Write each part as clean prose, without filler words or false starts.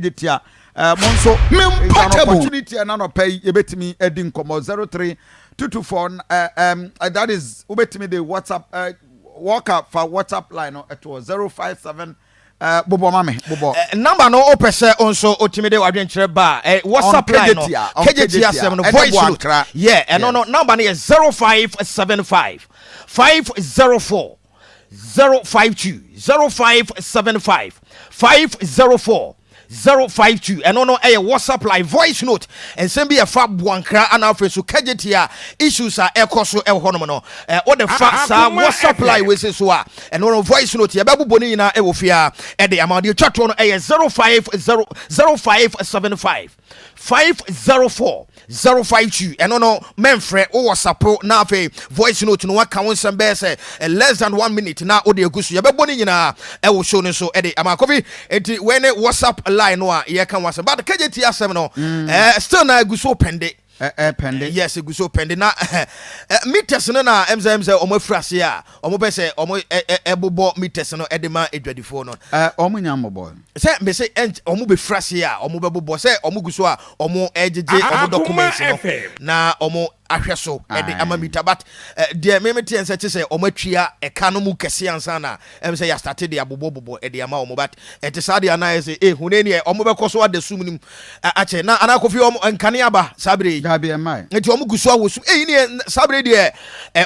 Kejetia monso opportunity and no pay ebetimi edin komo 03-224 that is ubetimi the WhatsApp walk up for WhatsApp line at 057 bobo mame bobo number no opese onso otimide wadwenkyere ba WhatsApp line no Kejetia 7 voice note yeah and no number is 0575 504 052 0575 504 052 and no a WhatsApp live voice note and send me a fab wankra and our so Kejetia issues are ekoso honomono all the facts are WhatsApp live we say so and no voice note ya babu boni na e wo fia e de amount you chat on 0575 504 052 and no memfre o WhatsApp na fe voice note no waka won some be say less than 1 minute na o de agusu ya beboni nyina e wo show no so e de amakofi enti when WhatsApp line no a ye kan wasa but Kejetia 7 no still na agusu pende pende yes agusu pende na meters no na emza omo frase a omo be say omo ebobo meters no e de ma edwadifo no omo nyambo say me say omo be frase a omo be bobo say omo guso a omo ejeje omo documents no na omo ahweso e de amamita but de memete ense che say omo atwia e ka no mu kese ansa na em say ya started de abobo e de ama omo but ete sade ana say huneni e omo be koso adasum nim ache na anakofi omo nkane aba sabre dabi emai enti omo guso awosu ni sabre de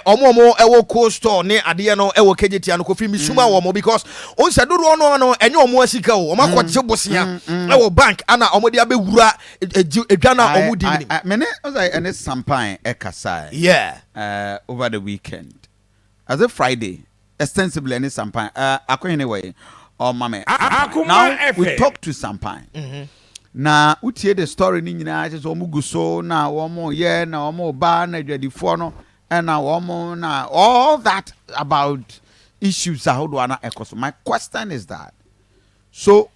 omo ewo cold store ne ade no ewo Kejetia no kofi misuma omo because on se dodo no enye omo asika o omo akwache bosia ewo bank ana omo de abewura edwana omo di nim mene ozai ene sampan ekasai yeah over the weekend as a Friday extensively any sampan akohene way or mame now we talk to sampan na utie the story ni nyina je so omuguso na womo ye na womo ba na dwadifo no na womo na all that about issues how do ana ekoso. My question is that so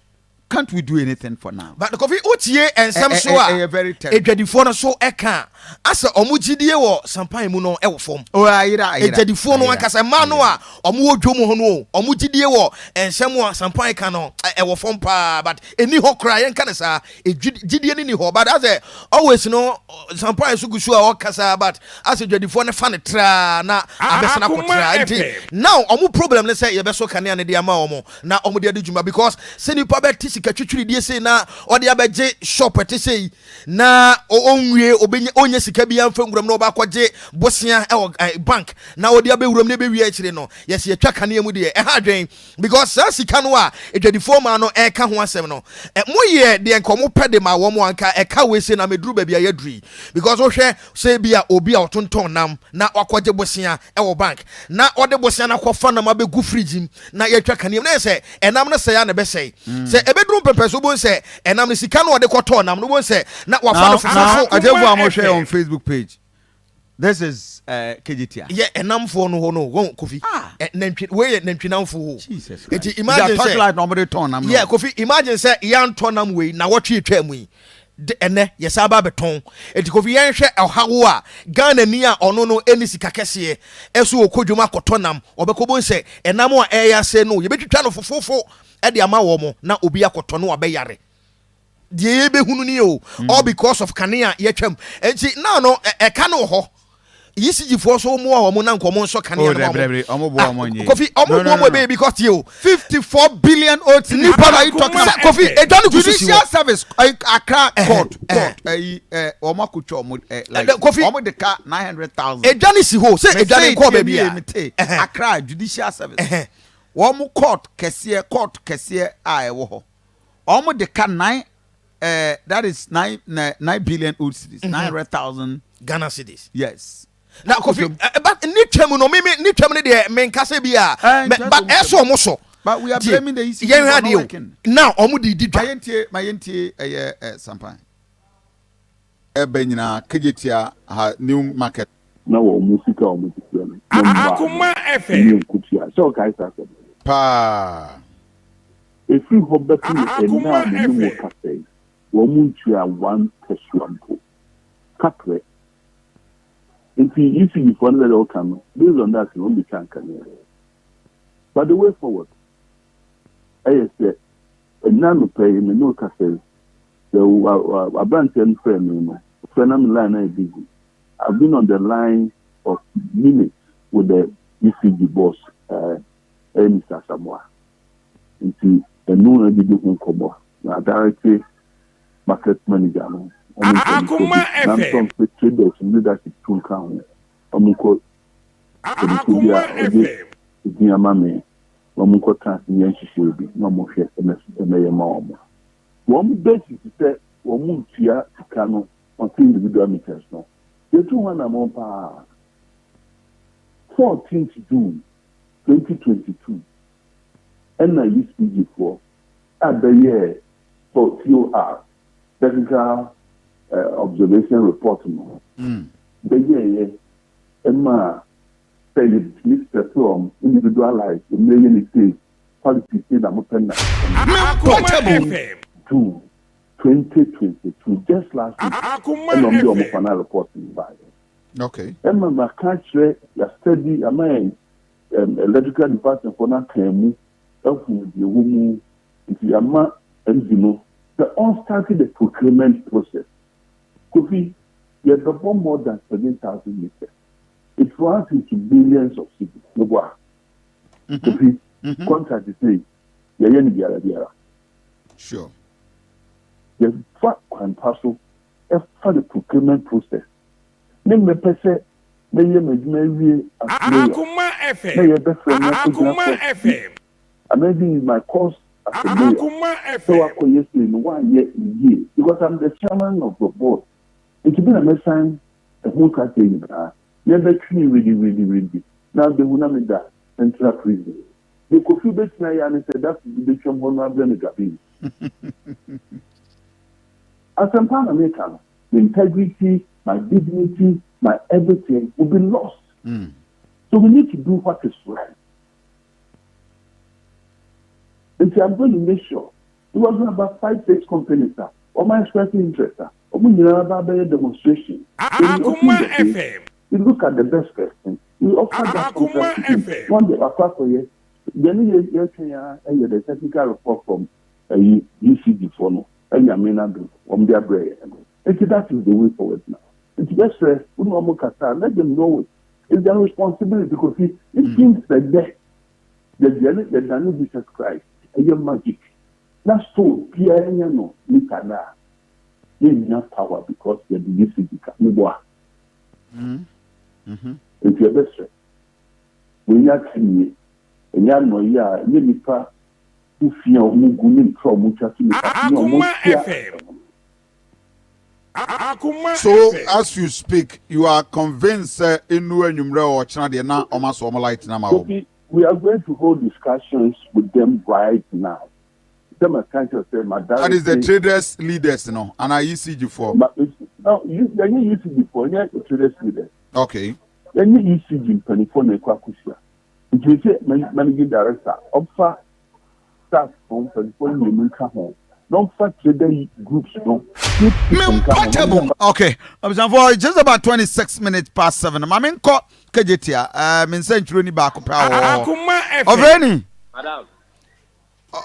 can't we do anything for now? But the coffee utie and some so edwadifo no so eka asa omugidie wo sampan mu no ewo fom edwadifo no ankasa ma no a omo odwom ho no omugidie wo ensem a sampan ka no ewo fom pa but eni ho kra yen kan sa edwidie ni ho but as always no sampan so gusu a okasa but as edwadifo no fa ne tra na abesana ko tra enti now omo problem ne say ye beso kane ne dia ma omo na omo dia djuma because se ni pa beti katwitwiri die sei na ode abeje shop ete sei na onwie obenye onye sika bia mfa nguram na obakwaje bosia bank na ode abewuram na bewie akire no yes ye twa kane mu de ha dwen because sa sika no a edwadifo ma no ka ho asem no moye de enkomo pede ma wo mo anka ka we sei na meduru ba bia yaduri because wo hwe sei bia obi a otonton nam na wakwaje bosia bank na ode bosia na kwafa na mabegu fridge na ye twa kane mu na say enam no say ya na be say ebedrum pepes obon say enam ne sika no de koto nam no bon say na wafa no fofo adevu amoshe on Facebook page. This is Kejetia. Yeah, enam fo no ho no won Kofi nantwi we nantwinam fo Jesus. It imagine say like nobody turn nam. Yeah, Kofi imagine say yan tonam we na wotwe twa mu ene yesaba beton eti Kofi yen hwe ohawo a Ghana ni a ono no eni sika kese eso okodwuma kotonam obekobon say enam a eya se no yebetwitwa no fofofo e de ama wo mo na obi akoto no abeyare de yebehunu ni o all because of kania yetwam enti na no ka no ho ECG for so mo wo na nkomo nso kania no omo bo omo nyi Kofi omo bo baby because you 54 billion oats ni para you talking Kofi edani judicial service Accra court omo akutwa omo like omo de ka 900,000 edani si ho say edani ko baby Accra judicial service womo court kese a ewo ho omo de ka 9 that is 9 billion old cities 900,000 Ghana cedis. Yes. Now Kofi but ni twam no me ni twam ne de men kase bia but eso omo so but we are blaming the ECG now omo di mayentie sampan benyina Kejetia new market na wo musika o musika no Akoma FM so guys are pa if you hope that you na no cafe wo muntua one pesuampo kakre if you for that all come based on that you won't be can but the way forward I say none pay me no cafe So I branch and friend, line is busy. I've been on the line for minutes with the ECG boss, Mr. Samoa. Into the noon and the home cover. Now, directly market manager. Akoma FM. Some traders and leadership to count. Akoma FM. It's mammy. Omuko Tanzania should be no more share and one basis is that one here to Kano on individual meters. No, the 200 amount per 14th June 2022. And I used to be for at the year for TOR technical observation report. No, the year Emma said Mr. From individualized the million state policy state I'm open FM. June 2022, just last week, and on the final reporting by. Okay. Emma McCarthy, the study, I mean, electrical department for that came up with the woman, if you are not, and you know, they all started the procurement process. Could be, you have performed more than 7,000 meters. It runs into billions of cities. No more. Could be, contract is saying, yeah. Sure. The fact and parcel for the procurement process. Name the person, may you maybe Akoma FM. Amazing my course as a mayor. So I call yesterday in 1 year because I'm the chairman of the board. It's been a message the whole country. Never truly really. Now they will not make that central prison. The coffee bet now and said that's the chum one of them. As a Pan-American, the integrity, my dignity, my everything will be lost. So we need to do what is right. And so I'm going to make sure it wasn't about 5-6 companies or my expressing interest or we need about a demonstration. You look at the best person, you offer that contract. One day, apart from you, then you the technical report from ECG for no. And you mean on their brain. And that is the way forward now. It's best for let them know it. It's their responsibility because it seems that the Daniel Jesus Christ, and your magic. That's so, Pierre, no, Nikana. They have power because they're the ECG. It's your best friend. When you're telling and you're no, yeah, so as you speak, you are convinced we are going to hold discussions with them right now. That is the traders leaders, no, and I ECG for. No, you ECG for the traders leaders. Okay. Then you ECG in California, Kwakusia. If you say managing director, offer staff from California, don't fight the groups, no. Okay, for just about 26 minutes past 7. I'm in court, Kejetia. I'm in Century back of any. Madam.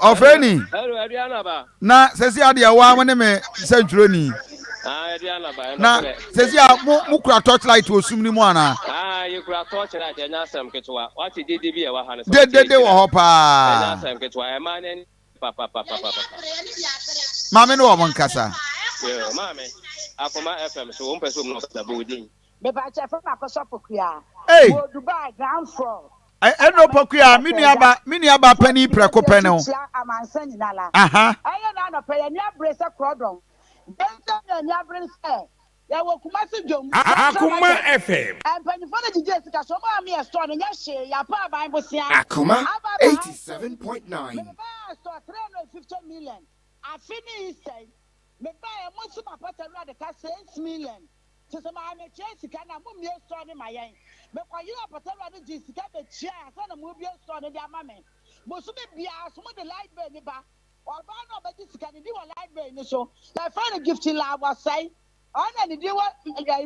Of any. Na says ya dia wa when me Century. Na says ya mukra torchlight to assume ni mo ana. You could torchlight and answer Ketwa. What did they be a one? They were hopa. Man papa. Mama no one kasa. Yeah, mammy. Akoma FM, so one person knows the building. Me ba che fa makoso pokuya. Hey. Dubai ground floor. I know pokuya mini aba penny preko penel. Amansa nyinala. Aha. Ayo na no pe ya brace crodon. Benza nya brace ya wo kumasi dwom. Akoma FM. Empanifo na jije sika so ma me store no nya hye ya pa ban bosia. Akoma 87.9. Me ba store 350 million. Afini say me buy most my patera de ka 6 million. So my me chase ka na mo me store ni mayen. Me kwa you patera de ji sika be chia so na mo bi store ni ama me. Mo so be bia so mo de light bill ni ba. Oba na be ji sika ni di wa light bill ni so. Like find a gift la was say. On ni di wa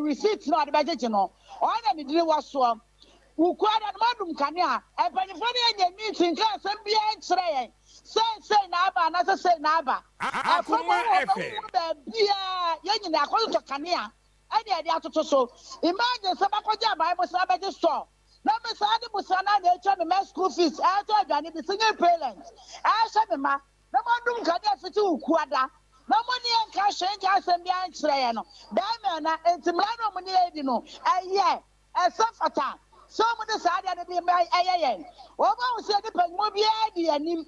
receipt na de be je no. On ni di wa so. Ukwada madum kania. Epanifoni yenye meeting class MBA X-ray. Say naba na say naba. Akoma FM. Bia yenye na akoto kania. Any idea to so. Imagine somebody Bible Sabbath store. No me say the busana na echa me school fees. I told you I need single parents. I said ma. No madum kania fiti ukwada. No money and cash and gas and bia X-ray no. Diamond na entimano money edi no. Yeah. Safata. So many side and be my ayen. Oba say the penmobia di anim.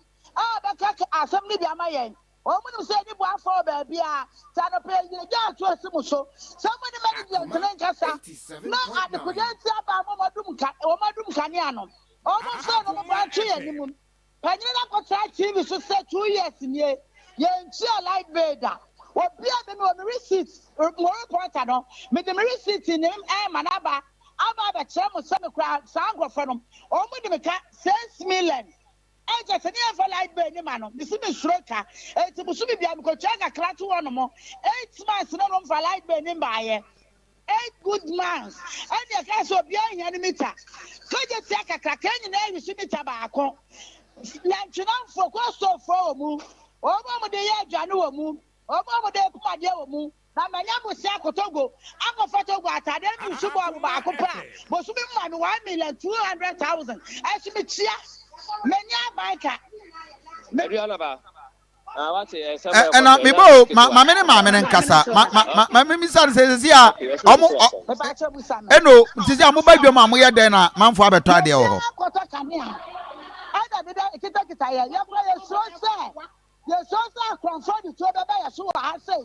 Baka assembly be amayen. Omo say the boy for baby tano pay you just to simuso. Somebody manage the kasa. No at the kudanti aba omadum kaniano. Omo say no ba twi anim. Panyina ko try TV so say 2 years nie. Ye ntia light beda. Obia me no receipt. Mo reporter no. Me the receipt in manaba. Aba be chere mo se me kra sangofo no o mu de me ka 6 million e je se ni e fa light be ni ma no me si me stroka e ti busu bi bia me ko changa kra to wono mo 8 months no no fa light be ni ba ye 8 good months and the ka so bia nya ni meter Kejetia kakra ka nya na yi meter ba akon na twina fo ko so fo mu o mo de ye adwane wo mu o mo de pade wo mu na manya musia kotogo akofo togo atade mi subo ba akopa bo su bi ma mi 1,200,000 asimi tia menya banka Adriana ba what na me bo ma me nkasa ma me misal se ya omo eno tisi amu badwam amu ye den na manfo abeto ade wo ho ada bida kita ya bra ye so say confront the to be ya so ha say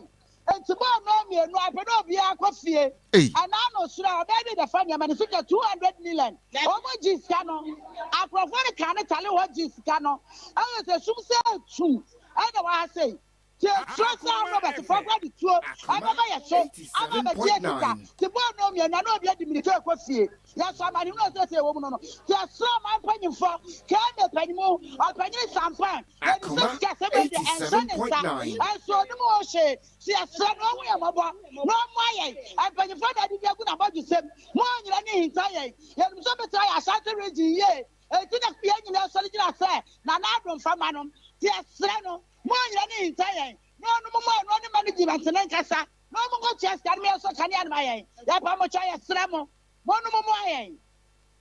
entibo no mienu apedo obi akofie ana no sura obi de fa nyama ne fika 200 million omo jisika no akrofo ne kan tale ho jisika no ayo se sum se tum ana wa say je trust Robert for the tour aba ya so aba be jisika tibo no mienu na obi adimilike akofie ya so amani no say wo mu no ya so man panyimfo ka me panyimu apanyi sampan and so ka se be de enso and so no mo she si asra no we amabo no moye apanyifo da di biagu na baju sem mo nyira ni hinta ye ya so be try asante region ye enti na pia nyina so nyina se na na adom fama no si asra no mo nyira ni hinta ye no ni management na nkasa no mo go chest kan me so kan ya na ye ya pa mo cha ya asra mo no mo ye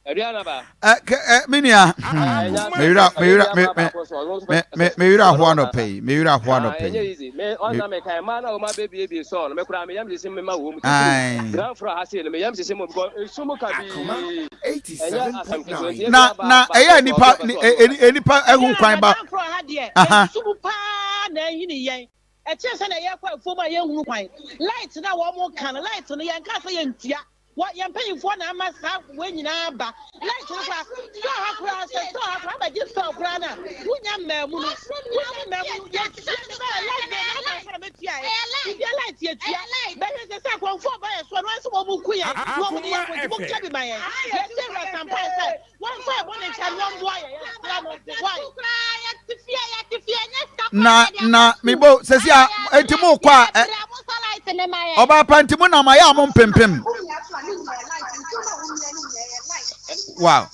Adriana ba minia me ho no pay me ho no pay easy me on na me kai ma na o ma baby so no me kura me yam se me ma wo mu grand fra ha se no me yam se mo because sumu ka bi 87 na eya nipa ehun kwan ba sumu pa na hini yen e che se na ye kwa fo ma ye hunu kwan light na wo mo kan light no yen ka se yen tia what you're paying for now, must have when you know, but let's talk about I just saw Grana. When you're married, na me bo sesia entimu kwa oba pantimu na ma ya mo mpempem wow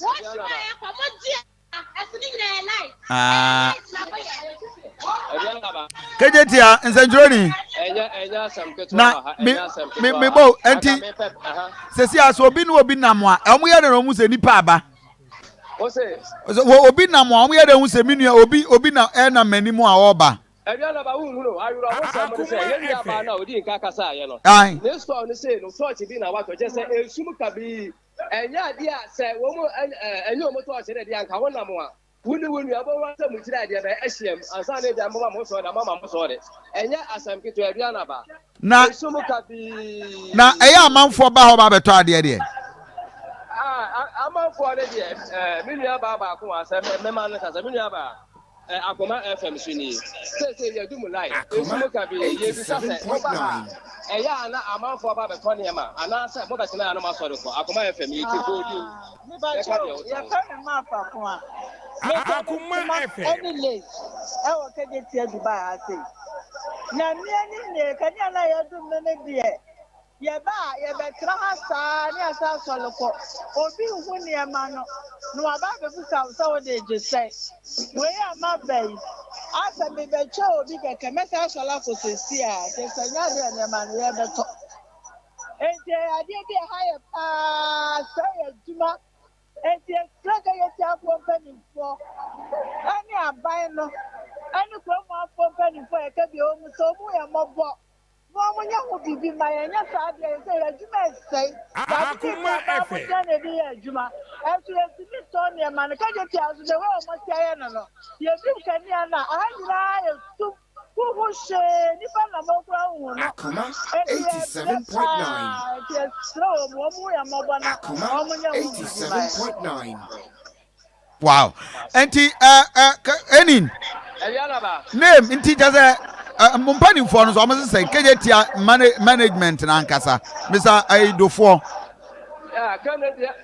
Kejetia nsenjroni na me bo enti sesia so obi no obi nam a omo ye no mu se nipa aba obi nam a omo ye no mu se minua obi na na manimu a oba Adriana ba wu no ayuro ho se mo se ye nya ba na odi nka kasa ye no ne store no say no church bi na wa to je say esum ka bi enya ade a se wo mo enyo mo to che de anka wo na mo a wuni abo wa se mu kira de ba ehiem ansa na de mama mo so da mama mo so de enya asam kitu Adriana ba na esum ka bi na eya amanfo ba ho ba beto ade de amanfo de minua ba ko asam me ma no kasa minua ba Akoma FM swini say you do mu live esumo ka bi ye bi sa se oba eya na amanfo ba be tone ma ana se mo be se na ma so de ko Akoma FM yi ti go di me ba cho ya ka ma fa ko a Akoma FM any late e wo Kejetia Dubai ase na mi ani ne ka ni ala ya du me ne die Yɛbɛtra ha saa ne yɛsa asɔle kɔ obi hu nneɛma no na waba abɛbusa wo sɛ wode gye sɛ wei ama bɛyi asɛ mebɛkyɛ obi kɛkɛ mɛsɛ asɔle akɔ sɛsi a kyɛ sɛ nya deɛ nneɛma no yɛbɛtɔ enti adeɛ bi ɛha yɛ paa sɛ yɛ adwuma enti ɛsrɛ Kejetiafoɔ mpanimfoɔ ɛne aban no ɛne kuromuafoɔ mpanimfoɔ yɛka bi ɔmu sɛ ɔmu yɛ mmɔbɔ Momunya bibi mayanya sadia say adwuma say Akoma FM na bi adwuma after you turn your man Kejetia so the way almost say no you bi kania na ahanyira esu who she ni fa na mokra hu no Akoma 87.9 yes slow mo ya mobana Akoma 87.9 Wow. Enti enin name inti jaze mumpani for no so am say Kejetia management na ankasa Mr. Aidofo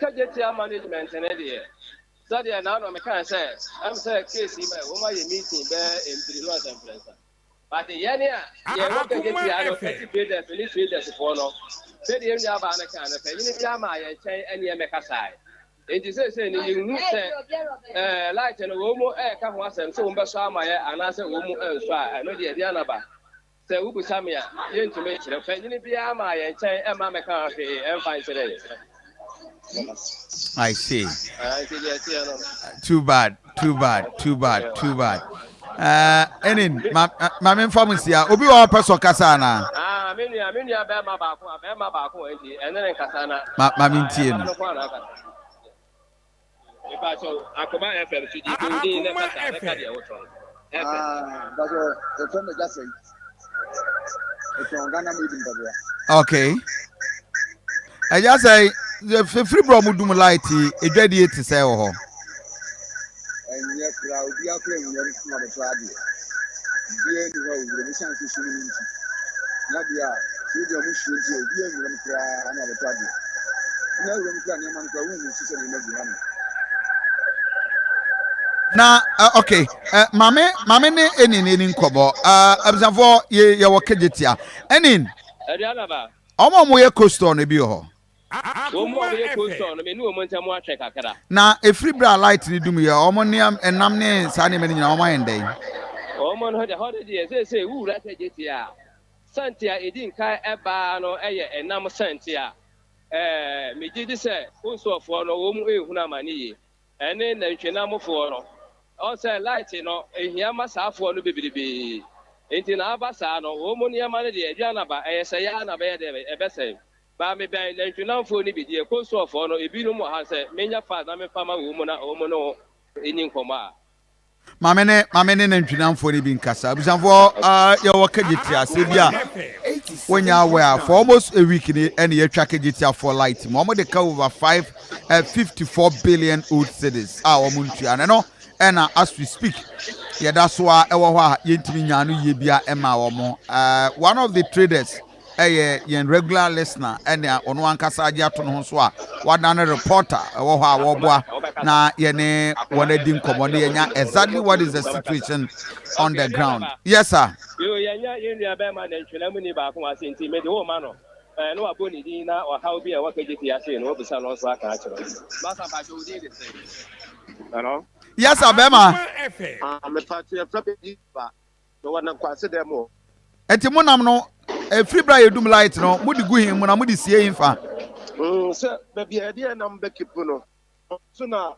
Kejetia management na dey so dey na no me kan say am say case be wo ma ye meeting be in no conference but yene a ye wo Kejetia no traders ni traders for no say dey ndia ba na kan na say ni bia ma ye chen ene ye me kasai enti say ni hu say light no wo mu ka ho asem say wo be so ama ye ana say wo mu enso a no dey dia na ba say wo bu samia ye ntumi kire fa ni bia ma ye chen e ma me kan fe em fine say I see. Too bad. Enin ma me pharmacy a obi wa person kasa na me nua be ma ba ko enti ene kasa na ma me ntie no Akoma FM so di ko din na kasa na ka dia wo ton but the friend just say it's on Ghana meeting babia okay I just say the free bro mudum light edwadi eti say wo ho enye kra obi akra enye na be to ade die ni ho wure mi san so ni nti na dia video mu shi nti obi enye mi kra na be to ade na wure mi kra na man kra wu mu si se ni magu ha na okay mame ne enin nkobo abzafo ye wo Kejetia enin Ariana ba omo ye coaster no bi ho Akoma FM me nu mo ntem atwe kakara na efri bra light ni dum ye omo ne enam ne sa ne me nyina omo ayendai omo no de hode de say wura Kejetia santia edin kai eba no eye enam santia me gidi say unsofo no wo mu ehunu amani ye ene na ntwenamfo no o say light no ehia masafo no bebirebe enti na abasa no wo mu ne ma ne de aduana ba say ya na be de ebese ba me ban na ntwenamfo ni bidie konsofo no ebinu mo ha say menya fa na me fama wo mu na wo mu no eni nkoma mame ne ntwenamfo ni bi nkasa abzafo ye wo Kejetia se bia wonya where for almost a week ni and ye twa Kejetia for light mo de ka over 54 billion old cedis omo ntua no and as we speak yeah that's why e wo ho a yentimi nya no ye bia e ma wo one of the traders yen regular listener and ono ankasa agi ato no so a wada na reporter e wo ho a wo boa na ye ne wona di nkomo ne nya exactly what is the situation on the ground. Yes sir. Yo yanya yenua be ma na ntwenamu ni ba ko asenti me de wo ma no no aboni din na o how bi e wa Kejetia say no obisa no so aka a kiro masa ba jo di de say hello Yes sir bema me party e frappe di ba no wana kwase dem o enti monam no free bra yedum light no mudi gu hin mu na mudi sie hinfa se be bia de na mbe kipu no so na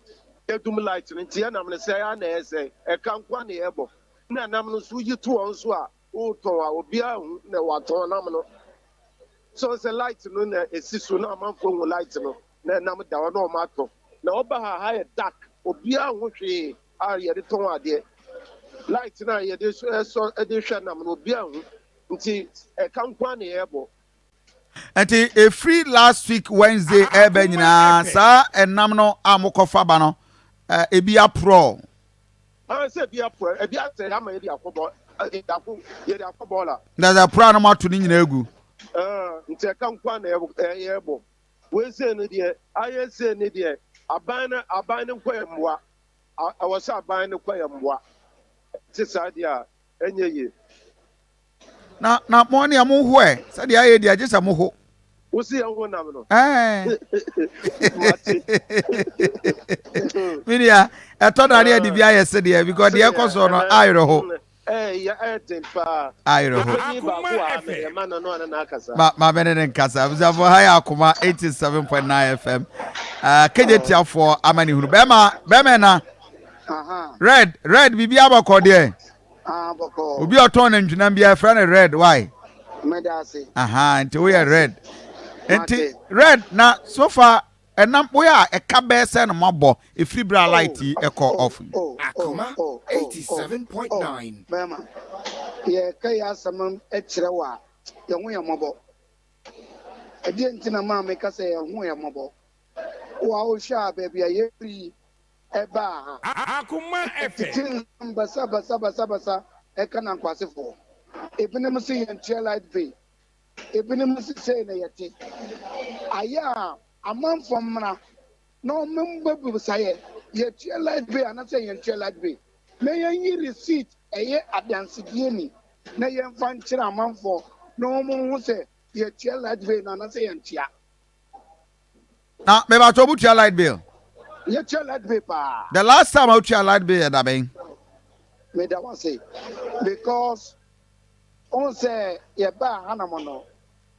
yedum light nti ya na me say ya na ese e kan kwa na ebo na nam no so yi to on so a o to a obi a hu na wa to nam no so se light no na esi so na amanfo hu light no na nam da wa na o ma to na oba ha ya dark obi a hu hwe a ye de ton ade light na ye de so e de hwe nam no obi a hu nti e kan kwa na ebo enti a free last week Wednesday ebe nyina sa enam no amokofa ba no ebi apro say bia pro e bia say ama ye de akobo ye de akobo la there's a pro no mato ni nyina egu nti e kan kwa na ebo we say no de aye say no de aban no kwa emwa awose aban no kwa emwa ti sa de a enye ye na mo ne amoho se de aye de agesa moho We'll see how one. Media, I thought I had the BI yesterday because the echoes on Iroho. Yeah, My Benedict Casa, High Akoma 87.9 FM. Kejetia for Amani Huru. Bema, Red, Bibi Abacordie. Ubi a ton and Junambia friend red. Why? And we are red. And red now so far. And now we are a cabes and a mobile. If Fibra lighty echo often. Akoma 87.9. Mama, yeah, Kaya Saman Echewa, the way a mobile. I didn't know mamma make us say a way a mobile. Wow, sharp, baby, a year a bar. Akoma FM. Basa, a canon quasifo. If never see and chair light be. If never say a yeti. Aya, a month from now. No member will say, yet chair light be, and I say and chair light be. May I receipt a year at the Ansigiani? Nay, and find chair a month for no one will say, yet chair light be, and I say and chair. Now, maybe I told you light bill. Yet chair light paper. The last time I told light bill, that being. May that one say, because on say, ye ba Hanamono,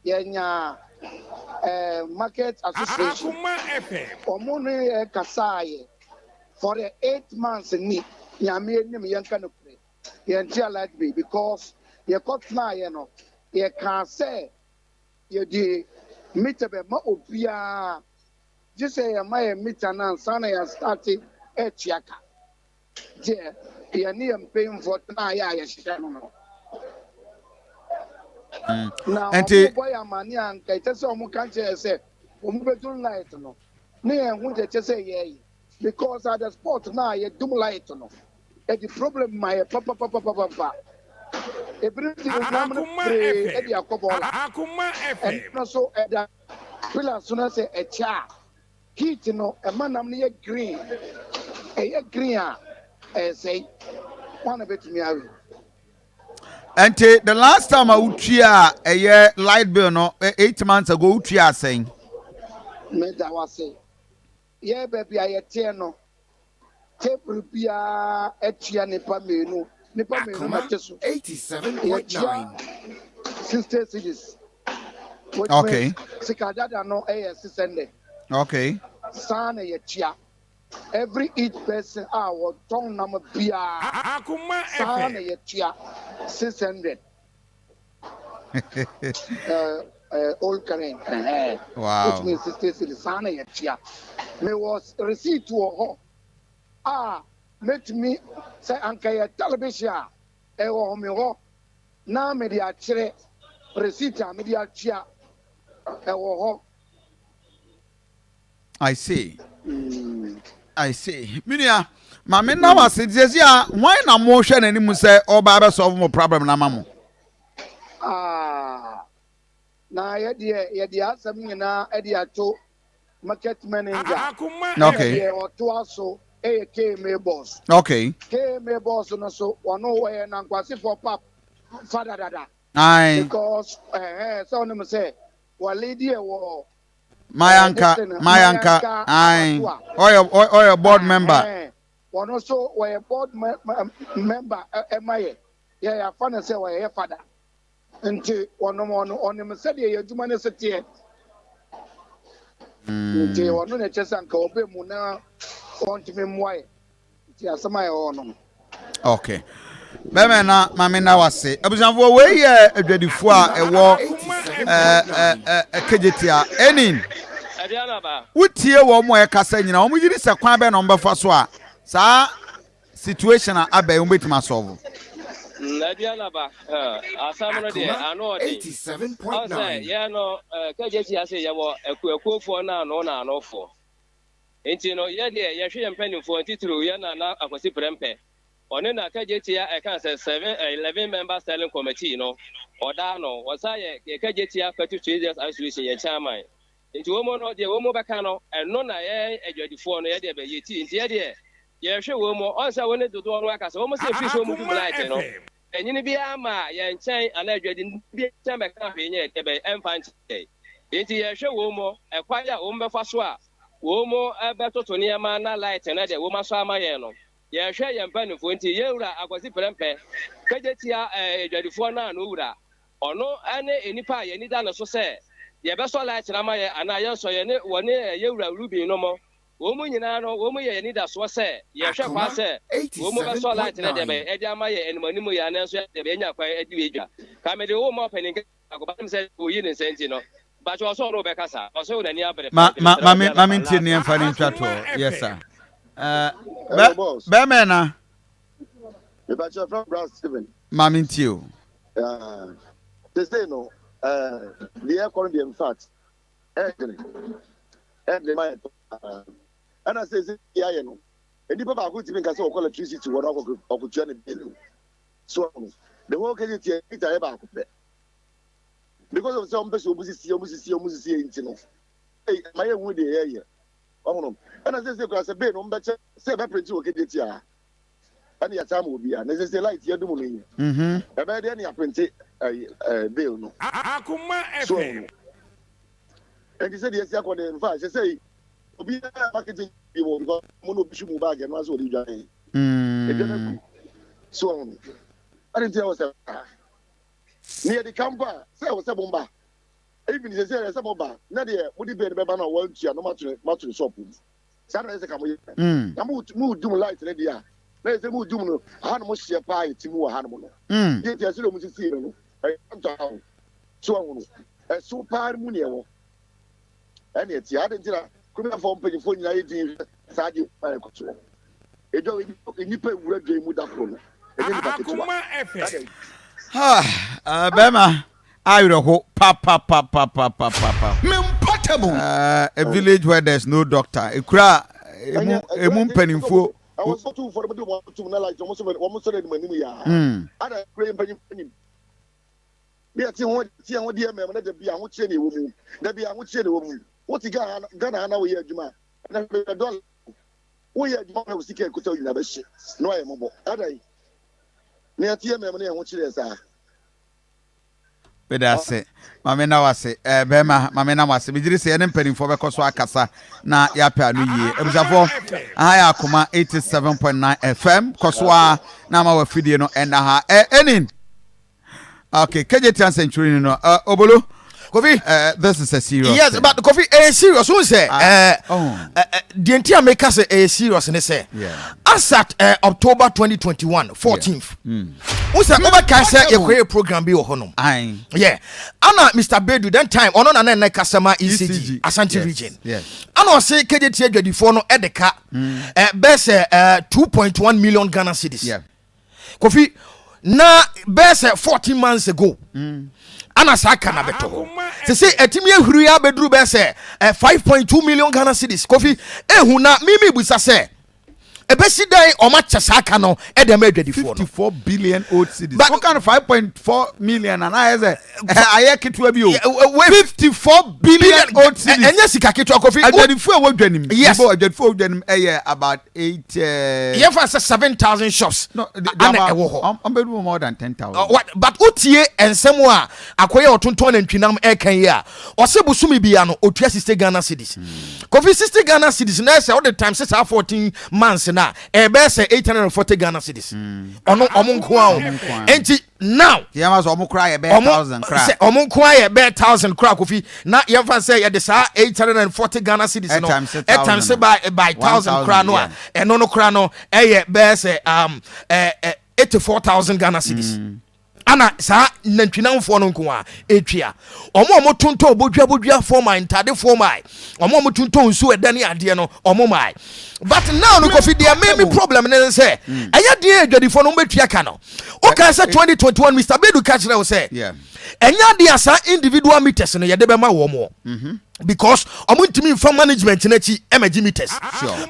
ye market association. Akoma FM. Omone Kasai for the 8 months in me. Ya made him young kind of play. Ye like me because ye got now, you know. Ye can't say ye de meet a ma obia. Just say my meet and son ya started a chiaka. Yeah, ye near paying for now. Now, boy, I'm money and Kaita some country say, Umbetul light no. Near who just say, yea, because at the spot now, you do light no. And the problem, my papa. Everything is not Eddie Akoma FM. And also at the pillar sooner say a cha. Heat no, a man I'm near green. A green, say, one of it me. And the last time I would cheer a year light bill, no, 8 months ago, cheer saying, Made I was say, yeah, baby, I no. Tape rupia etia nipa menu. Nipa menu machesu. 87.9. 60 cities. Okay. Sikadada no sende. Okay. Sana yetia. Every each person our tongue number bia. Akoma Sana FM. yetia 600. Old current. Wow. Which means 60 cities. Sana yetia. Me was receipt to a home. Let me say, Uncle television. Ewo me ho. Na media chere. Receipt media chia. Ewo ho. I see. Minia, Mamma now was it, yeah, why not motion and him say, oh, Baba solve more problem, na mamu. Na yedi something na ediato market manager. Akoma Okay. Or to also KMA boss. Okay. KMA boss no so or no way na kwasi for pap father dada. Aye. Because so no say wa lady wo Mayanka, aye. Or your board member. One also were board member MIA. Yeah, fun say were father. Until one on him said, you do money sit here. Until one on a chess and co muna want to be why. Yes, my own. Okay. Bemena, Mamina was say, I was on way here a ready for a walk. Kejetia, any. What year one more Cassan, you know, we did a quabe number for Swa. Sa situation at Abbey with my soul. Nadianaba, Asamana, I know 87.9. Yeah, no, Kejetia say you were a queer for now, no for. Ain't you know, yeah, you're shooting penny for a title, Yana, I was a prempe. On in a Kejetia, I can say 11 members selling committee, you know, or Dano, was I a Kejetia 32 years isolation, your chairman. Into woman or the woman bacano, and none I a 24 year, but ye tea in the idea. Yeah, sure, woman, also wanted to do work as almost a fish woman to light, you know. And you be a ma, yan chain, and I didn't be a time back yet, but I'm fine today. enti ye hwe wo mo ekwan ya wo mbefa so a wo mo ebetoto ne ma na light na de wo ma so amaye no ye hwe ye mpanifo enti ye wura akwasi prempe Kejetia edwadifo na no wura ono ane enipa ye ni da no so se ye be so light na amaye ana ye so ye ne woni ye wura rubi no mo wo mu nyina no wo mu ye ni da so se ye hwe kwa se wo mu be so light na de be e di amaye enimanimu ya na so de be nya kwa e di wedwa ka me de wo mo penin agoba me se wo yi ne senti no but you also know Bekasa. Also, the near Mammy Tinian Fanning Chato. Yes, sir. Bemena. The bachelor from Brown Steven. Mammy Tio. They say no. The air quality, in fact, and I say, yeah, you know. And the people who think I saw electricity to what opportunity. So the whole case is about it. Because of some person who see you, hey, my own way the area. Oh, and as I say, because a bit on better, say, I print you a Kejetia. And your time will be, and as I say, like, you're doing. About any apprentice, a bill. No, Akoma FM. And he said, yes, I got in fact, I say, be marketing people because Mono bag and was what you done. So, I didn't tell us. Near the camper, say I was a bomba. Even if they say a bomba, Nadia would be better than 1 year, no matter the shop. Saturday, I come with I moved to light in the year. There's a mood doom, animals share pie, Timu Hanmono. Yet, I still want to see you. I come to town. So, a super munio. And yet, the other dinner couldn't have formed penny for 19 Sadi by control. A dog in Nipper would dream with that problem. Akoma FM. Bema, I will hope papa. A village where there's no doctor. A cry, a moon penny for. I was so too for the one to like almost the money. I don't create penny. We are seeing what dear man, let there be a much any woman. There be a much any woman. What's the Ghana now here, Juma? And a dollar. We are Juma was seeking to tell you never shit. No, I am mobile. Near TM money and what you say. But that's it. Mamma was it. Bema, Mamma was it. We did say an penny for because Wakasa na Yapa New Year. It was a for I Akoma 87.9 FM. Koswa Nama wa Fidiano and Enin. Okay, Kejetia Century no Obolo. Kofi, this is a serious. Yes, but Kofi, a serious. Who say? The entire maker say a serious, and they say, as at October 2021, 14th. Who say over cancer a career program be honum? Yeah, Anna Mr. Bedu that time on an customer ECG Ashanti region. Yes, I know say Kejetia the phone at the car. Best 2.1 million Ghana cedis. Yeah, Kofi, na best 14 months ago. Ana saka na beto. Se say etimi ehuru ya bedru be say 5.2 million Ghana cedis. Kofi ehu na mimi busa say ebesi dai o ma chasaka no e dem adwadifo no 54 billion old cedis. What kind of 5.4 million and I say aye ketua bi o 54 billion old cedis. Enya sika ketua Kofi adwadifo e wadwanim. Yes, adwadifo wadwanim about 8 yeah for 7,000 shops. No, I'm more than 10,000. What but utie ensemo a akoye otonton na ntwinam e kan yi a ose busumi bia no otua 60 Ghana cedis. Kofi 60 Ghana cedis na say all the time 14 months na ebe say 840 Ghana cedis. Ono nko a enti now yama so omo kra ye be 1,000 kra. Say omo nko a ye be 1,000 kra Kofi na yemfa say ye de sa 840 Ghana cedis no at times by 1,000 kra no a eno no kra no ye be say 84,000 Ghana cedis. Ana sa nantwinamfo no nko a etwia omo tonto obodua forma intade forma omo tonto nsu edane ade no omo mai but now no Kofi dia me problem ne say enya de adwadifo no betwia ka no o ka say 2021 Mr. Bedu catch na say enya de asa individual meters no ye de be ma wo mo because omo ntimi inform management na chi emergency meters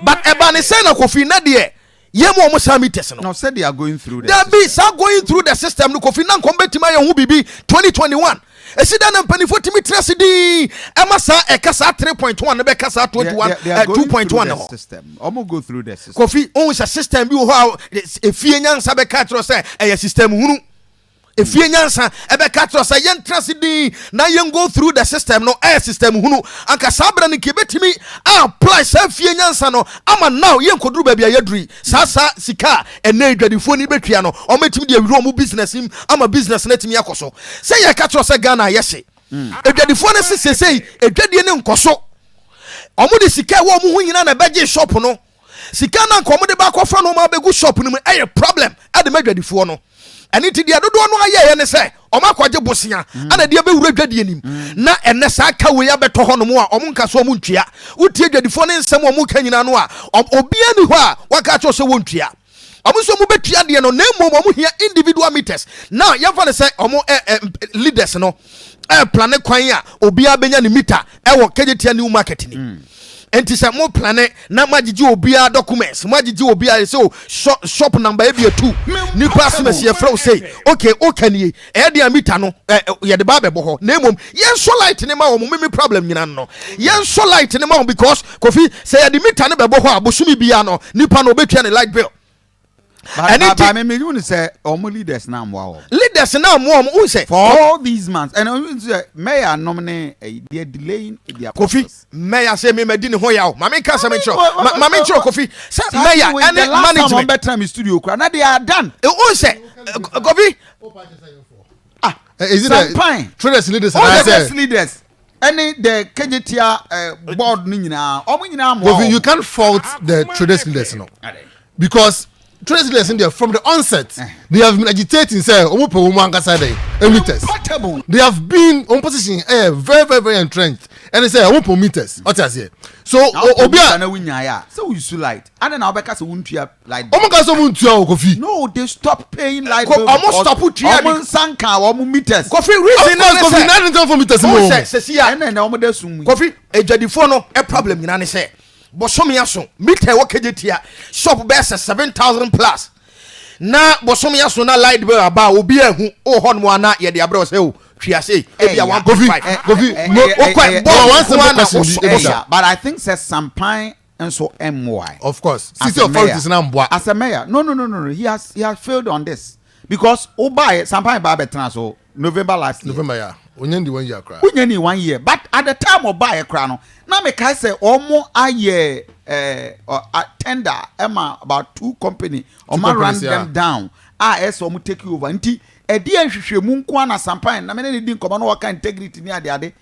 but eba ne say na Kofi na de Yemo almost meters no. Now said they are going through the system. They are going through the system. No Kofi nan kombetima ya hubibi 2021. Esida na mpanifo timi trust di emasa ekasa 3.1 na be kasa 21 2.1 no system. Omo go through the system. Kofi on a system bi ho a efie nyansa be ka tro say e system hunu. If you nyansa ebe catch us yen transidi na yen go through the system no air system hunu anka sabra ni kebetimi apply sa fie nyansa no ama now yen koduru ba bia yaduri sa sika ene adwadifo ni betua no o metimi de awiro mu business im ama business na timi akoso say ye catch us Ghana yese adwadifo na sesei adwadie ne nkoso omo de sika wo mu hu nyina na beje shop no sika na nkomo de ba kofa no ma begu shop no mu aye problem ade madwadifo no eni ti dia dodo no aye ne se oma kwaje bosia ana dia be wura dwadie nim na enne sa ka we ya beto ho no mu a omo nka so omo ntwia utie dwadifo ne nsem omo ka nyina no a obia ni ho a waka cho so wontua omo so mu betua de no na mmom omo hia individual meters now yemfa ne se omo leaders no plan kwan a obia benya ni meter e wo Kejetia New Market ni enti se mo plane na magigi obia documents magigi obia say shop number ebia 2 ni pass me se frau say okay okanie e dia meter no ye de ba be bo na mom yen so light ni ma wo me problem nyina no yen so light ni ma because Kofi say ye de meter ne be bo ho abosumi bia no nipa no obetua ne light bill. But me you say omo leaders na mo leaders na mo say for all these months and mayor nominate they delaying their Kofi mayor say me medi ne ho yaw mama ka say me chiro Kofi say mayor and management better me studio kra na they are done say Kofi is it traders leaders and leaders any the Kejetia board ni nyina omo nyina mo you can't fault the traders leaders no because traders leaders in there from the onset they have been agitating say omo pe omo ankasa dey meters they have been on position very entrenched and they say omo pe meters what is here so obia na winya ya so you so light and na obeka say wuntua like omo ka so wuntua Kofi no they stop paying light omo stop tua omo sanka omo meters Kofi reason na Kofi na dem for meters mo say sia na omo da sum Kofi ejadifo no problem nyina ne say bosomi aso meter wo Kejetia shop be 7,000 plus na bosomi aso na light bill aba obi ehu o ho no ana ye de abro say o twiase e bia 1.5 Kofi but I think says Sampan and so MY of course city authorities na mboa as a mayor no he has failed on this because Obai Sampan ba betra so November last year November yeah onye 1 year cry onye 1 year but at the time Obai cry no na me kai say omo aye tender Emma about 2 company omo run them down omo take over nti edi anhwehwemu nko na Sampan na me ne di nkomo no waka integrity ni ade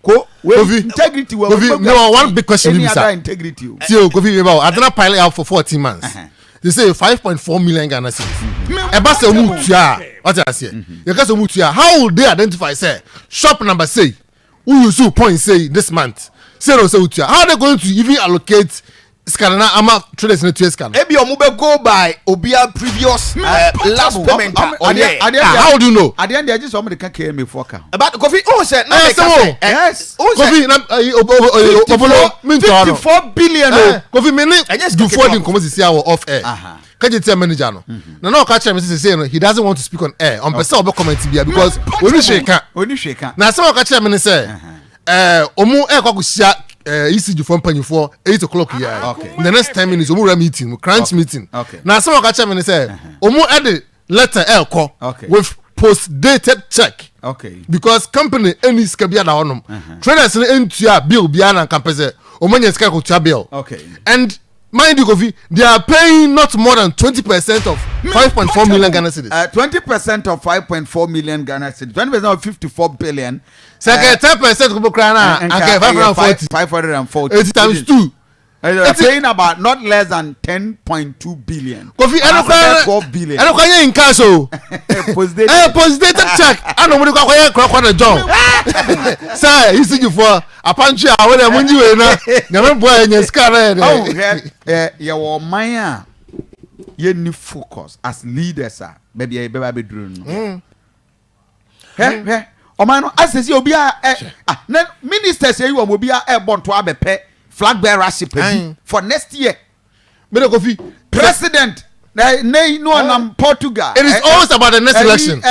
ko integrity no one big question any other integrity Kofi about adana pilot out for 14 months they say 5.4 million Ghana cedis e ba say mutua what I say you can say mutua how will they identify say shop number say who you so point say this month say no say mutua how they going to even allocate scanner ama traders na tues scanner ebi omo be go by obia previous last payment how do you know at the end they just omo dey can KMA for ka about Kofi say na make yes Kofi na obolo 54 billion Kofi me do for the commerce see our off air Kejetia manager no na ka chere me say no he doesn't want to speak on air on person obo comment bia because oni sheka na say ka chere me say omo kwakusia ECG from Panifo 8 o'clock here. Okay. In the next 10 minutes, we meeting, crunch meeting. Okay. Now someone catch me and say, "Omo add the letter L call with post-dated check." Okay. Because company any skabia na onum. Traders into your bill biana campese. Omo nyeska ko tua bill. Okay. And mind you, Kofi, they are paying not more than 20% of 5.4 million Ghana cedis. 20% of 5.4 million Ghana cedis. 20% of 54 billion. Second 10% of Ukraine and 540. 80 times 2. It's saying about not less than 10.2 billion. Kofi, I don't 12 billion. I don't know in cash. Post-dated check. I don't know what you job. Sir, you see you for a punch out when I'm you na boy in your scar. Oh, your Maya. You need focus as leaders, baby. I be doing. Hey. Omano as say obi na minister say you obi airborne to abepe flag bearership for next year. Me Kofi President no on Portugal. It is always about the next election.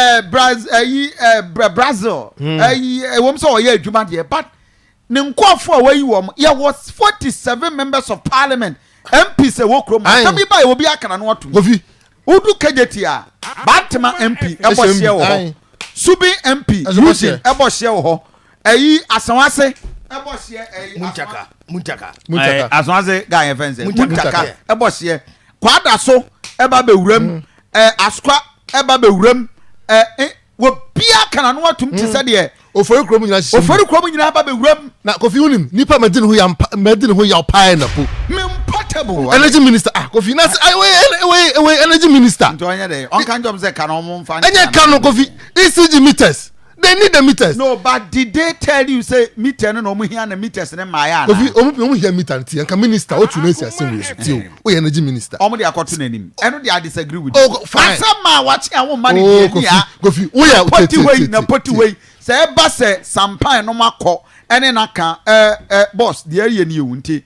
Brazil. Wom so ye adwuma de but ne nkofo where you was 47 members of parliament MPs e wo krom. Tell me by obi aka na no to. Kofi Udu Kejetia Batman MP ebohye wo ho Subi MP Eugene ebohye wo ho eyi Asawase ebohye eyi Munchaka Asawase guy fence Munchaka ebohye kwada so eba be wuram askwa eba be wuram wo bia kana no atum te se de ofori krom nyina ba be wuram na Kofi unim nipa medin ho ya pai na po portable energy minister Kofi na we energy minister nto anya dey on kan job say kana omo mfa anya kan no Kofi ECG meters they need the meters. No, but did they tell you say meter no omo hia na meters ne maya na Kofi omo hia meter ti anka minister o tu no esi asem we ti o energy minister omo dey akoto nanim eno dey disagree with you. Oh fine asama wachi awon mani dey ya Kofi we ya poti way say ba say sampan no makọ ene na kan boss the area ni ewunti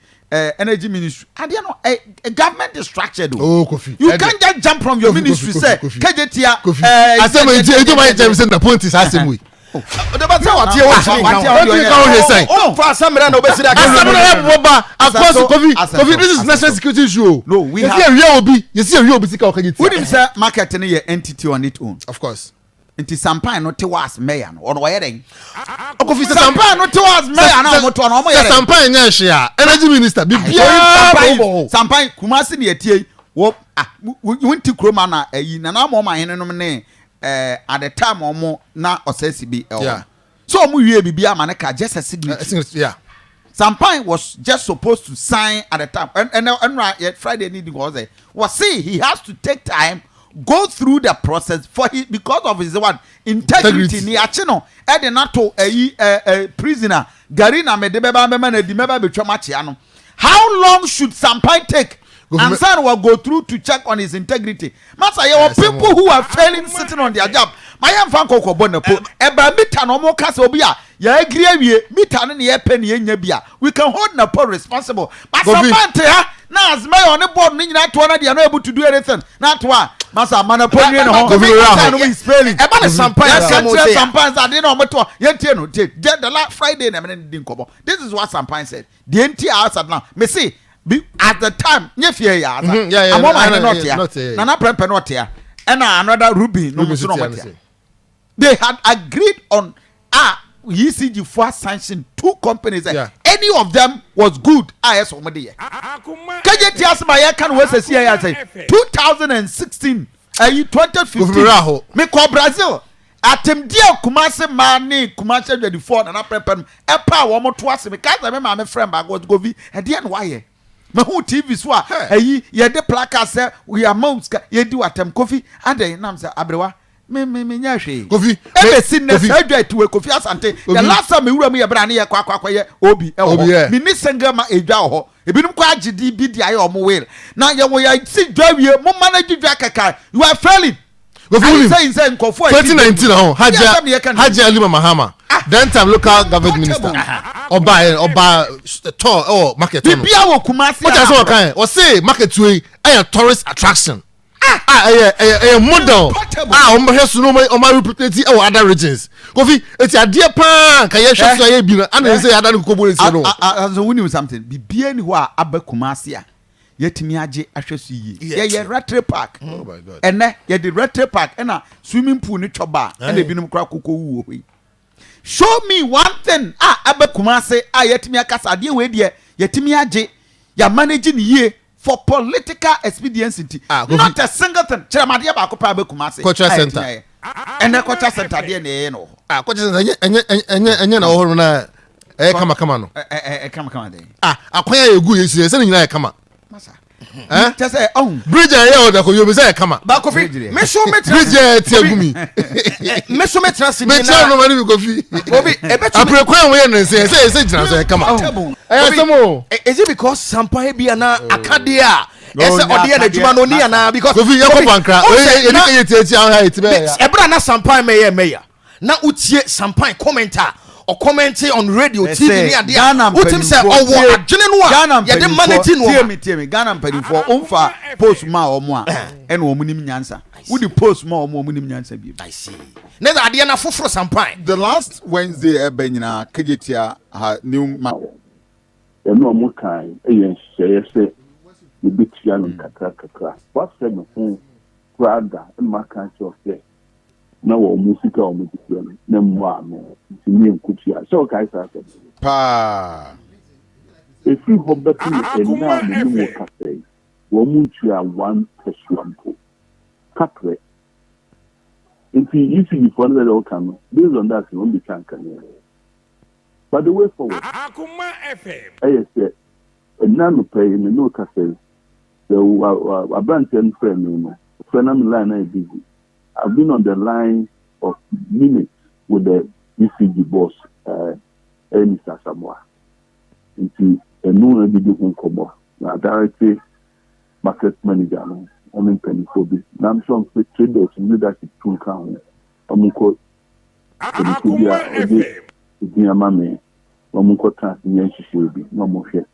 energy ministry and you know a government is structured. Oh Kofi you can't just jump from your ministry say Kejetia asem eje my tell say na point is asem we the ba say what you say oh for assemblea na obesi that across Kofi this is national security issue. No, we have you see a real obi sika Kejetia we didn't say market ni entity on its own, of course. Nti sampan no te was mayor no ono ye den Kofi sampan no te was mayor na omoto no omo ye den sampan nya hwe a energy minister bibia sampan Kumasi ne etie wo wonti kroma na ayi na na mo hene no ne at the time omo na osesi bi so omo wie bibia ma ne ka just a signature. Sampan was just supposed to sign at the time and right Friday need was say he has to take time go through the process for he because of his one integrity ni achino e de nato prisoner Garina medebeba mema na di meba betwa machi ano. How long should Sampai take and son will go through to check on his integrity? Master, you are people who are failing sitting on their job. My young fan koko bonepo eba mita no mo kasa obi a ya agree awie mita no ye pen ye nya bia we can hold Napo responsible. But Sampai ha na as my on the board ni na to na they are not able to do anything. Na to Master Manapo ni no go is failing. Eba na Sampai that dey no mo to ye tie no the last Friday na me din kobo. This is what Sampai said. The entire outside now me see at the time nye fear ya I'm not here na prepare not here and another Ruby no they had agreed on ECG for sanction 2 companies any of them was good as omede Kejetia Market can we say 2016 2015 me call Brazil atem dia Kumasi mani Kumasi 24 na prepare e pa wo mo to ase me ka me ma me friend ba go vi e dia no why me who TV so ayi ye de placard say we are mounts ye di watem Kofi and nam say abrewa me nya hwe Kofi e be sin na say dwa to Kofi Asante the last time me wura me ye bra na ye kwa ye obi e ho me ni senga ma edwa ho ebinum kwa agidi bi dia ye omo will na ye wo ya si dwa wie mo manage dwa kaka you are failing. Kofi say 2019 Haji Ali Mahama then time local government minister Oba tour market bibia wo Kumasi what I say kan o say market we a tourist attraction model o mo hwe so no o represent other regions Kofi eti ade pa kan ye hwe so ye bi na ana say ada no kobo no as we knew something bibia ni ho a aba Kumasi a yetimi age ahwe so yi ye retro park oh my god ene ye the retro park na swimming pool ni choba na ebinum kra kokko wuo yi. Show me one thing aba Kumasi yetimi akasa de we de yetimi age ya managing ye for political expediency not a single thing chiramade ba ko pa aba Kumasi cultural center ene cultural center de ne no cultural center enye na ohoro na kama no kama de akwan ya egu yesu se nyina kama masa say bridge ya oda ko yobe say kama ba Kofi me show me bridge ti agumi me show me trust me tell no mani Kofi obi ebetu apre kwan we na say jina so kama samo is it because Sampai bia na akade a ese ode na djuma no ni na because Kofi yakob ankra e ni Kejetia ha etibe ya ebra na Sampai meya na utie Sampai commenter or commenting on radio TV ni ade utim say owo adwene no a ye de managing no tie me Ghana mpadifo umfa post ma omo a ene omo nim nyansa wo di post ma omo nim nyansa bi I see na ade na foforo Sampai the last Wednesday ebenyina Kejetia ha new ma eno omo kan e yen sheye se e bitia no kakra what said no Prada and my country of there. Now, music or music, no more. To me, and Kuchia. So, guys, I said, Pa. if you hope that you now the cafe, woman, you are one person. Capre. If you see for the all come, based on that, you won't be can't. But the way forward, Akoma FM. I said, and now pay in the no cafe. So, a branch and friend, I'm line I busy. I've been on the line of minutes with the ECG boss, Mr. Samoa. Into a new video come up. Now, directly market manager, I'm in Pennycobi. Now, I'm sure I'm traders in leadership to count. I'm called Akoma FM. Dear Mammy, I'm called Tanzania, she will be no more share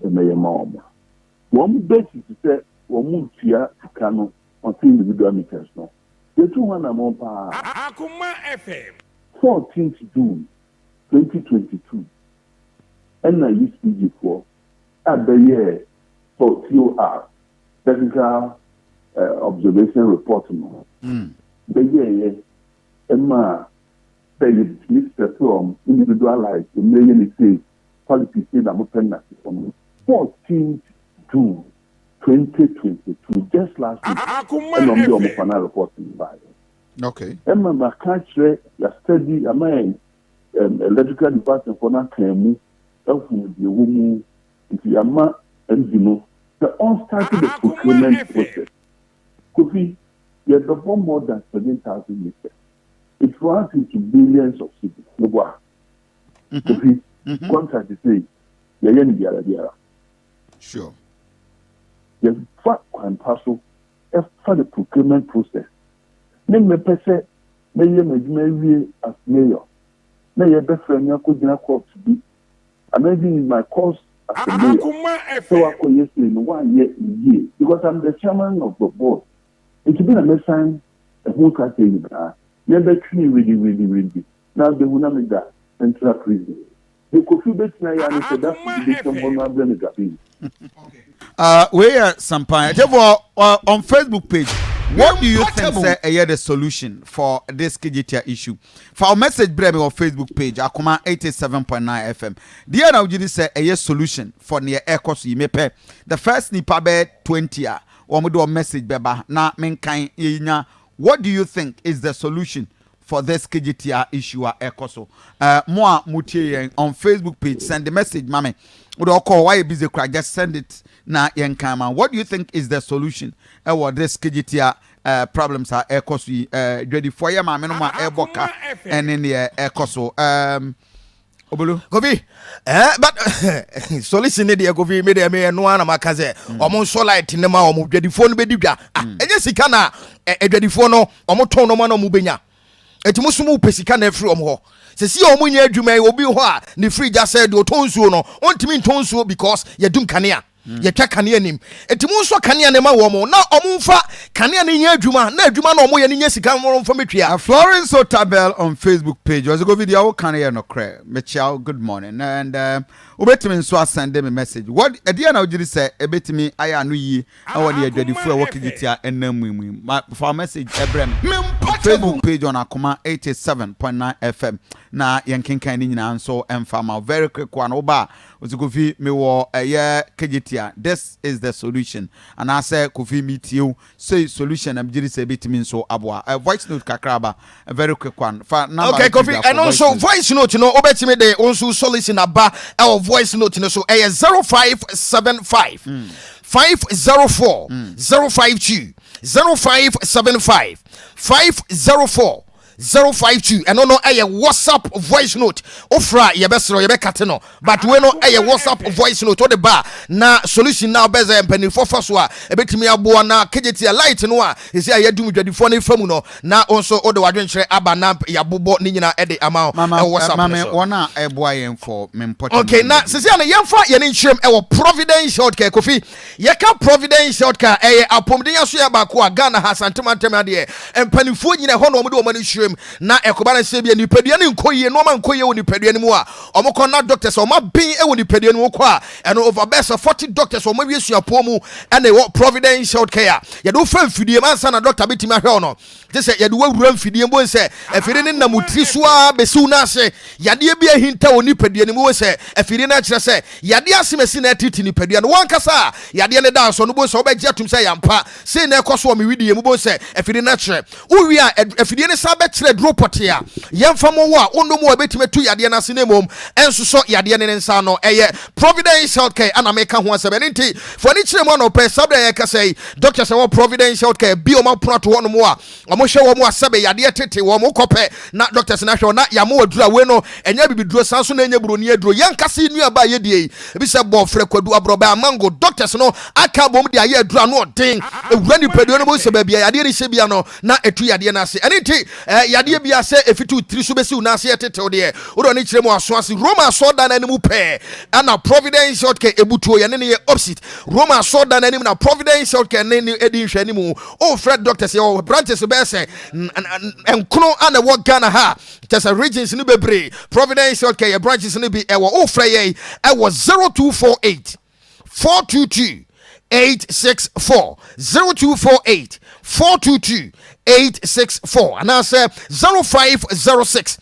mom. One basis to say, one move here to Kano on individual meters now. The 200 more power. Akoma FM. 14th June 2022. And I used to for at the year for TOR, technical observation report. The year, Emma said Mr. From individualized the million state policy said I'm open 14th June 2022, just last week, and on the final reporting by. Okay. Emma McCarthy, your study, a man, electrical department for not claiming, of the woman, if you are ma, and you know, the all started the procurement process. Could be, you have the more than 7,000 meters. It runs into billions of cities. No more. Could be, contract to say, you're sure. The fact and parcel for the procurement process. Name me pese, may you make as mayor. May your best friend Yakudina court to be. I may be in my course as a mayor. So I could yesterday in 1 year, because I'm the chairman of the board. It's been a message, a whole country. Never treat really. Now they will not make that central prison. They could feel better now and say that's the one. We are Sampai. On Facebook page, what do you think say the solution for this Kejetia issue? For our message, Bremi on Facebook page, Akoma 87.9 FM. The other would say a solution for near Ecos you may pay. The first nipa be 20 or do a message beba na menkain. What do you think is the solution for this Kejetia issue at Ecoso? Moi Mutie on Facebook page, send the message, mame. Would all call why you busy cry? Just send it na yankama. What do you think is the solution? What this Kejetia problems are Ecoso ready for your mama no Eboka and in the Ecoso. Obulu Gobi, but solution the Gobi made me no one makaze. Omo so light in the ma omo ready phone be dibia. Ejesi na ready phone no omo ton no ma no mu benya. Etimusumu pesika na free omo ho. Se si omo nya adwuma obi ho a ne free just said o tonsuo no ontimi ntonsuo because ye dum kanea ye twa kanea nim etimu nso kanea ne ma wo mo na omo mfa kanea ne nya adwuma na adwuma na omo ye ne nya sika mo mfa metwia. Florence Otabel on Facebook page was go video wo kanea no kra mechiao good morning and obetimi nso send them a message what edia na ojiri say ebetimi aya no yi awon ye adwadifu e wo Kejetia enam for message ebrem Facebook page on Akoma 87.9 FM na yankinkan ni nyina nso emfama very quick one oba ozigofi me wo Kejetia this is the solution and I say kofi meet you say solution am jiri say betimi nso aboa voice note kakraba a very quick one for number okay kofi and also voice note no obetimi dey onso solution aba our voice note no so 0575 504 052 0575 504 052 and no a WhatsApp voice note ofra yebesro yebekate no but we no a WhatsApp voice note o de ba na solution now beza empani for so a ebetimi aboa na Kejetia light no a esi ayadum dwadifo na famu no na onso o de wadwenkyere aba na yabobo ni nyina e de ama WhatsApp mama wona eboa yen for me important okay na sisi na yemfa ye ne nkyerem e wo Providence shortcut kofi ye ka Providence shortcut apomden so ya ba ko a Ghana ha santemantam ade empanifo nyina ho no mo de o mani hwem him na ekoba na se bia nipadua ne nkoyie no ma nkoyie wo nipadua ne mu a omokọ na doctors o ma bin e wo nipadua ne mu kọ a and over best 40 doctors o ma wi suapo mu and e Providence Health Care ye do fa mfidie man sa na doctor betima hwe no je se ye do wura mfidie mbo se afiri ne namutri so a besiw na ase yade bia hinta wo nipadua ne mu se afiri na kire se yade asemesi na titi nipadua no wankasa yade ne da so no bo se obegye atum se yampa se na ekoso o me widie mu bo se afiri na kire uwi a afiri ne sa be kire dro pote a yemfa mo wo a ondo mo obetime tu yade na ase ne mom enso so yade ne nsa no eye Providence Health Care ana meka ho asebe nti for ni kire mo no pe sabda ye ka say doctor say wo Providence Health Care bi o ma proto wo no mo a o mo hwe wo mo asebe yade tete wo mo kope na doctors na hwe na ya mo adura we no enya bibiduro sanso na enya buroni aduro yankase nua ba ye die bi se bo fre kwadu abroba mango doctors no aka bom de aye adura no den ewura ni pedo no bo se ba bia yade re hye bia no na etu yade na ase eniti yade bia se efitu tiri so besi una ase tete de wo do ni kire mo aso ase Roma so da na ni mu pe ana Providence Health Care ebutuo ye ne ye opposite Roma so da na ni na Providence Health Care ne edi hwe ni mu o fred doctors ye branches be se enkono ana wo Ghana ha just a regions ni bebre Providence Health Care branches ni bi ewo o fre ye ewo 0248 422 864 0248 422 864 and I say 0506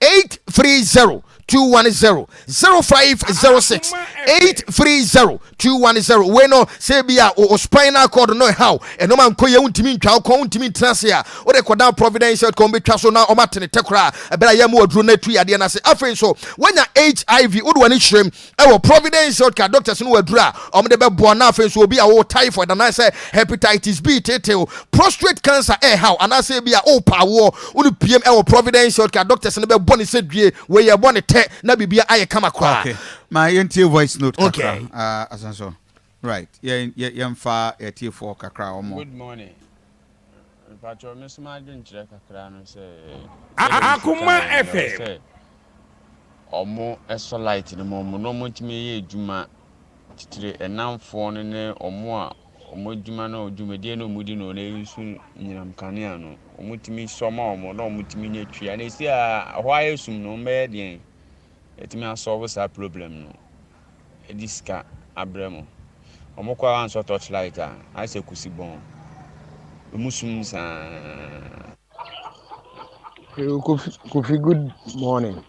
830 210 0506 830 210 we no say bia o spinal cord no how eno man koye untimi ntwa ko untimi trase a o de koda Providence ko betwa so na o matene tekra bela ya mu odru na tu yade na se afren so wanya HIV o do wani hyrem e wo Providence ka doctors no wadru a o de be bo na afren so obi a wo typhoid and I say hepatitis B tete prostate cancer how and I say bia o pawo unu PM e wo Providence ka doctors no be bo ne sedue we ye bo ne na bibia aye kama kwa. Okay. My NT voice note okay. Kakra. Asanso. Right. Yemfa ET4 kakra omo. Good morning. Pacho Miss Margin Chira kakra no say Akoma FM. Omo eso light no mo no mo timi ye adwuma titire enamfo no ne omo a omo adwuma na odwumade no mudi no na yusu nyinam kanea no omo timi soma omo na omo timi nyatwa na esi a ho ayesum no me den etimi asolve sa problem no ediska abremo omo kwa anso touch light a ase kusibon omusum sa Kofi, good morning.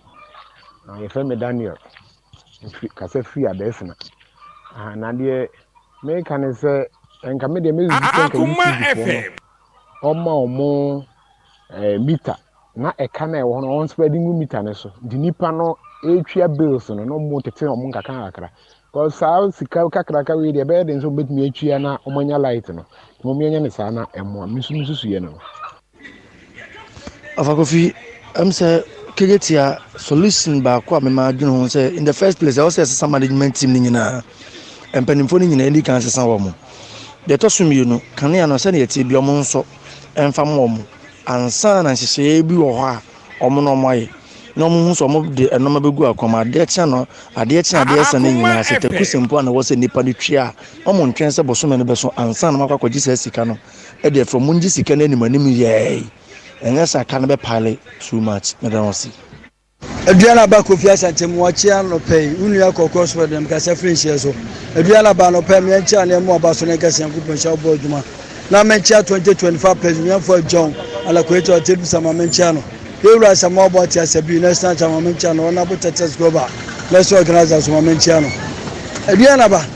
I'm from Daniel. Kase free adesina. Na de me kan say enka me de me Akoma FM. Omo meter na eka na e wo no on spreading meter ne so. Di nipa no etwa bills no no mo tete omo nkaka akra. Cause how sika kakra ka we de be de so betumi atwa na omanya light no. Mo me nya ne sa na emo misusu ye no. Kofi, I'm say Kejetia solution ba kwa me ma dwene ho say in the first place I was some management team ni nyina empanimfo ni nyina ndi kan sesa wo mo de to so mi no kan ya no say na yeti bi omo nso emfa mo mo ansa na nhyehyɛ bi wo ho a omo no moye no mo hu so mo de enoma begu akoma de kya no ade kya ade esa na nyina se takusempo na wo se nipa ni twa omo ntwen se bosome no beso ansa na makwa kwaji se sika no e de from munji sika na animanim ye unless I can be pile too much. I don't see. Adriana Bakofi Asantem Wachia no pay, Unia Kokos for them, Casa French. Adriana Bano pay me and Charlie and Mobas and Cassan Coupon Shop Bojuma. Now mention 2025 President for John, and a creator of Tips and Menchano. You write some more about as a business time, Menchano, and about Texas Global. Let's organize as Menchano. Adriana Ba,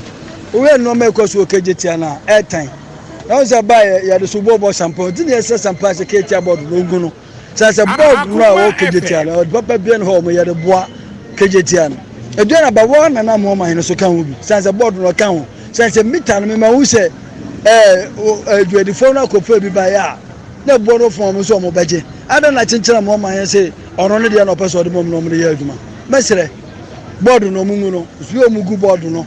we are no makers who Kejetia airtime. Now say buy ya the subobo shampoo. Didn't you say some price Kejetia board no? Since a board no Kejetia, or Papa Ben home ya the bois Kejetia. Adriana Ba one and I'm home in so can we. Since a board no account. Since a meter me who say the phone ko pe bi ba ya. Na board from so mo beje. I don't like chinchira mo man say or only the no person the mom no mo ya adwuma. Mesere board no mu no. Suo mu gu board no.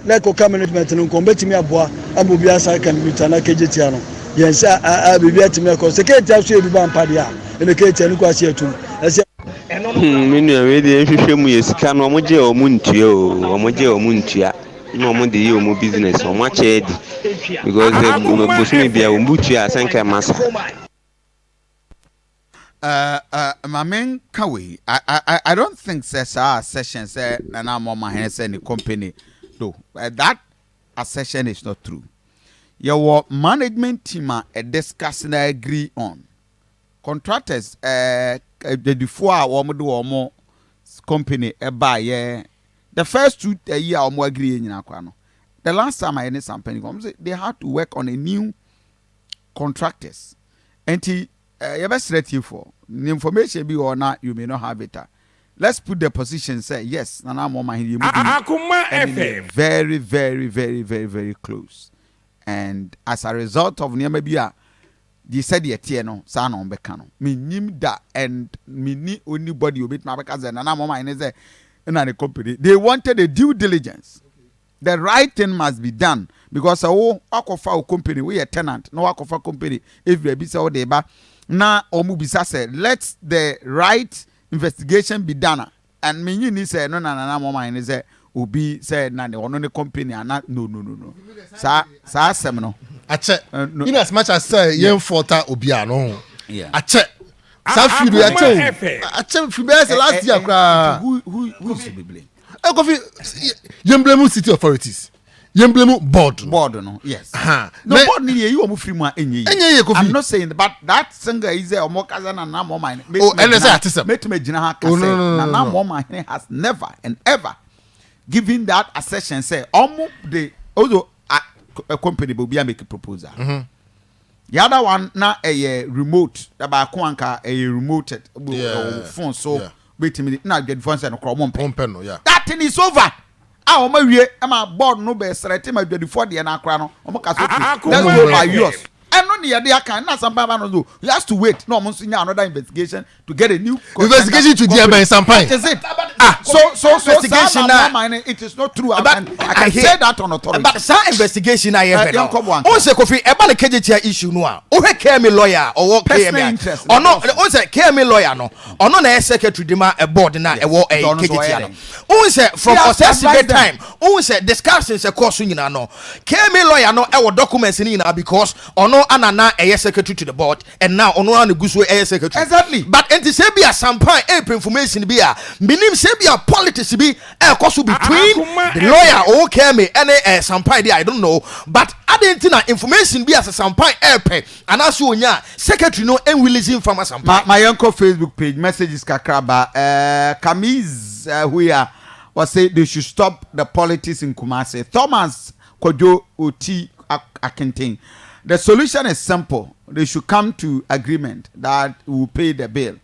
Leko management no ko betimi aboa amobi asa kan meter na Kejetia no yensa bibi atimi ko se Kejetia so ebi ba mpade a ene Kejetia no ko ase atum ase menu we de hwehwemu yesika no omoje omuntua no omo de ye omo business omo chedi because bosumi bia ombutua asenka masa my main kawe. I don't think says our session say Nana Mama has any company. No, that a session is not true. Your management team are discussing agree on contractors. The before our do company buy the first 2 year or more agree in Aquano. The last time I had something, they had to work on a new contractors. And you best ready for the information be or not, you may not have it. Let's put the position say yes, Nana Mama Akoma FM. Very, very, very, very, very close. And as a result of Niamabia, they said the Etieno, son on Becano. Me nim that and me ni only body will beat my because and Nana Mama in the company. They wanted a due diligence. The right thing must be done because Akofa company, we a tenant, no Akofa company, if we be so deba. Na Omubisa said, let the right investigation be done. And me you say no Mama in is Ubi said na the one company and not no. Sa semino. I check. In as much as say yen forta obiano. Yeah. I check. Sa fidu I check fidu last year kra. Who is to be blamed? Kofi Yemblemu city authorities. Yemblemu board no. Yes. No board ni you omo free mu enye. I'm not saying but that singer is a omo kaza na na mo mine. Oh, and say artist. Metime gina ha kase. Na mo mine has never and ever given that accession say omo the although a company will be make a proposal. The other one na a remote about Kwanka a remote phone so wait a minute now get phone and cromon yeah. That thing is over. Ah, my way, I'm a board no be select my 24 the na crown. Let's go by yours. And on the idea can not some no do. You have to wait. No, another investigation to get a new investigation to dear by some point. Is it? So investigation now. It is not true. I can say that on authority. But some investigation I have. On say Kofi eba the Kejetia issue no a. O he me lawyer or work KM. Or no, on say KM lawyer no. Or no na secretary dema a board na e wo Kejetia no. On say from assessment time. On say discussions e course nyina no. KM lawyer no e wo documents ni na because ono anana a secretary to the board and now ono an guso a secretary. Exactly. But enti say be a sampan information be a minim say be a politics be a course between the lawyer okay me and sampan there I don't know but adentina information be as a sampan and as you nya secretary no en releasing from a sampan. My uncle Facebook page messages kakraba Kamiz who was say they should stop the politics in Kumasi. Thomas Kojo Oti Akinting. The solution is simple. They should come to agreement that we will pay the bill.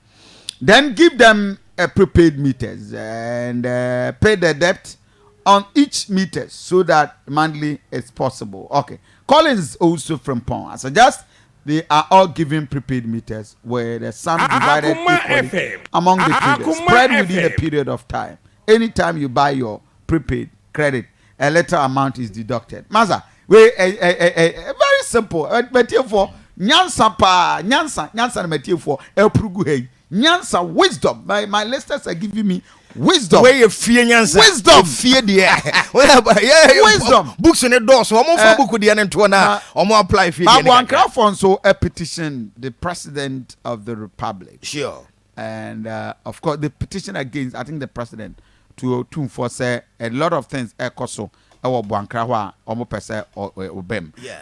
Then give them a prepaid meters and pay the debt on each meter so that monthly is possible. Okay. Collins also from Pong. I suggest they are all given prepaid meters where the sum divided equally among the traders, spread within a period of time. Anytime you buy your prepaid credit, a lesser amount is deducted. Maza, very simple. Material for nyansa pa nyansa material for elprugu hey nyansa wisdom. My listeners are giving me wisdom. Where you fear nyansa? Wisdom. Fear the yeah. Wisdom. Books in the doors. So I'm for book the anentona. I'm apply fear. But one crowd so a petition the president of the republic. Sure. And of course the petition against I think the president to enforce a lot of things. Ekoso. Our Buankra, almost per se or Bem.